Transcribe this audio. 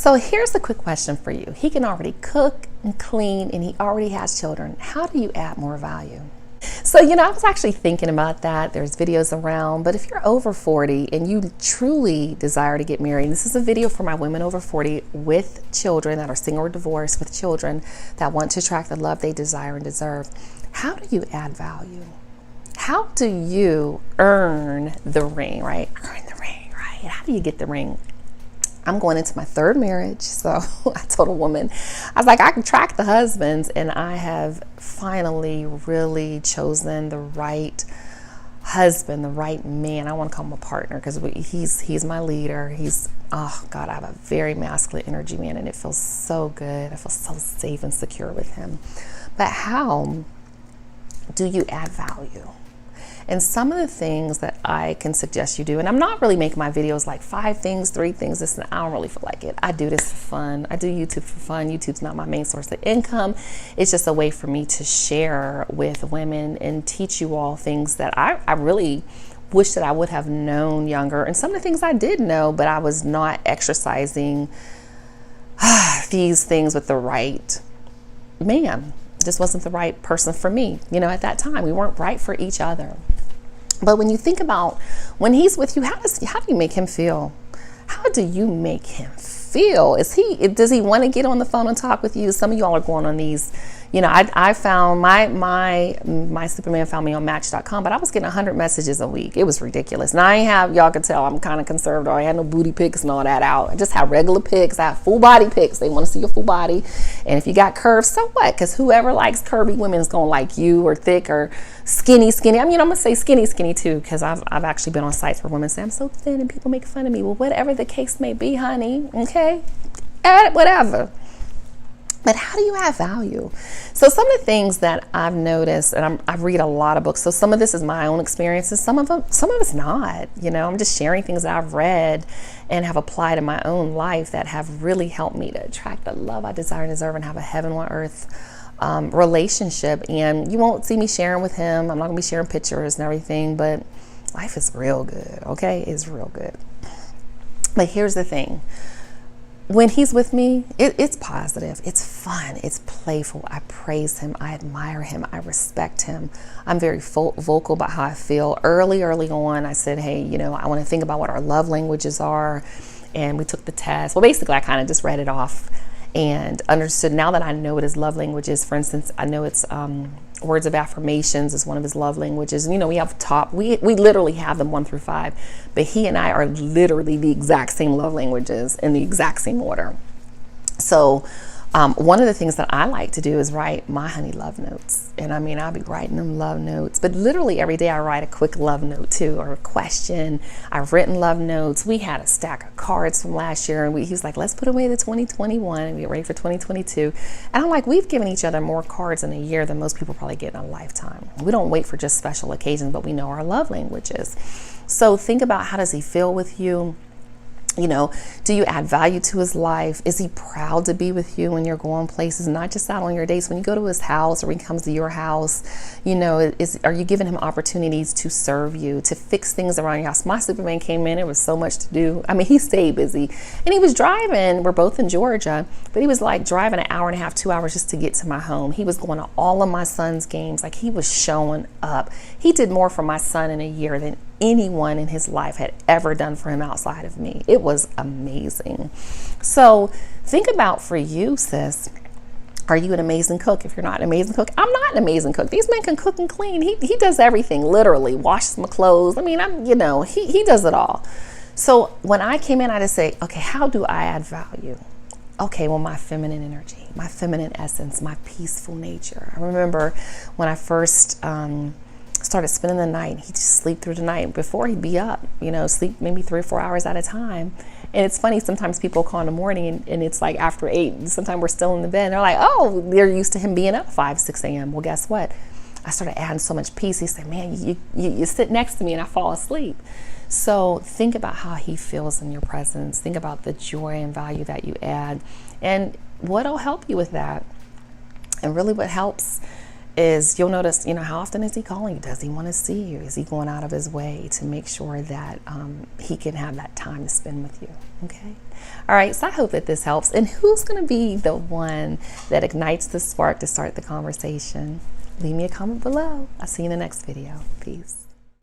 So here's the quick question for you. He can already cook and clean and he already has children. How do you add more value? So, I was actually thinking about that. There's videos around, but if you're over 40 and you truly desire to get married, this is a video for my women over 40 with children that are single or divorced with children that want to attract the love they desire and deserve. How do you add value? How do you earn the ring, right? Earn the ring, right? How do you get the ring? I'm going into my third marriage, so I told a woman, I was like, I can track the husbands, and I have finally really chosen the right husband, the right man. I want to call him a partner because he's my leader. He's, oh God, I have a very masculine energy, man, and it feels so good. I feel so safe and secure with him. But how do you add value? And some of the things that I can suggest you do, and I'm not really making my videos like 5 things, 3 things, this, and I don't really feel like it. I do this for fun. I do YouTube for fun. YouTube's not my main source of income. It's just a way for me to share with women and teach you all things that I really wish that I would have known younger. And some of the things I did know, but I was not exercising these things with the right man. Just wasn't the right person for me. At that time, we weren't right for each other. But when you think about when he's with you, how do you make him feel? How do you make him feel? Does he want to get on the phone and talk with you? Some of y'all are going on these. I found my Superman found me on Match.com, but I was getting 100 messages a week. It was ridiculous. Now y'all can tell I'm kind of conservative. I had no booty pics and all that out. I just have regular pics. I have full body pics. They want to see your full body. And if you got curves, so what? Because whoever likes curvy women is going to like you, or thick or skinny. I'm going to say skinny too, because I've actually been on sites where women say I'm so thin and people make fun of me. Well, whatever the case may be, honey, okay? Add whatever. But how do you add value? So some of the things that I've noticed, and I read a lot of books, so some of this is my own experiences, some of it's not. I'm just sharing things that I've read and have applied in my own life that have really helped me to attract the love I desire and deserve and have a heaven on earth relationship. And you won't see me sharing with him. I'm not gonna be sharing pictures and everything, but life is real good, okay? It's real good. But here's the thing. When he's with me, it's positive, it's fun, it's playful. I praise him, I admire him, I respect him. I'm very vocal about how I feel. Early on, I said, hey, I want to think about what our love languages are. And we took the test. Well, basically, I kind of just read it off and understood. Now that I know what his love language is, for instance, I know it's words of affirmations is one of his love languages. And we have we literally have them 1 through 5, but he and I are literally the exact same love languages in the exact same order. So one of the things that I like to do is write my honey love notes. And I'll be writing them love notes, but literally every day I write a quick love note too, or a question. I've written love notes. We had a stack of cards from last year, and he was like, let's put away the 2021 and get ready for 2022. And I'm like, we've given each other more cards in a year than most people probably get in a lifetime. We don't wait for just special occasions, but we know our love languages. So think about, how does he feel with you? Do you add value to his life? Is he proud to be with you when you're going places, not just out on your dates, when you go to his house or when he comes to your house? Are you giving him opportunities to serve you, to fix things around your house? My Superman came in, it was so much to do. He stayed busy, and he was driving. We're both in Georgia, but he was like driving an hour and a half, 2 hours just to get to my home. He was going to all of my son's games. Like, he was showing up. He did more for my son in a year than anyone in his life had ever done for him outside of me. It was amazing. So think about, for you, sis, are you an amazing cook? If you're not an amazing cook, I'm not an amazing cook. These men can cook and clean. He does everything, literally washes my clothes. He does it all. So when I came in, I just say, okay, how do I add value? Okay, well, my feminine energy, my feminine essence, my peaceful nature. I remember when I first started spending the night, he'd just sleep through the night. Before, he'd be up, sleep maybe 3 or 4 hours at a time. And it's funny, sometimes people call in the morning and it's like after 8, sometimes we're still in the bed. And they're like, oh, they're used to him being up 5, 6 a.m. Well, guess what? I started adding so much peace. He said, man, you sit next to me and I fall asleep. So think about how he feels in your presence. Think about the joy and value that you add and what'll help you with that. And really what helps is you'll notice, how often is he calling you? Does he want to see you? Is he going out of his way to make sure that he can have that time to spend with you? Okay. All right. So I hope that this helps. And who's going to be the one that ignites the spark to start the conversation? Leave me a comment below. I'll see you in the next video. Peace.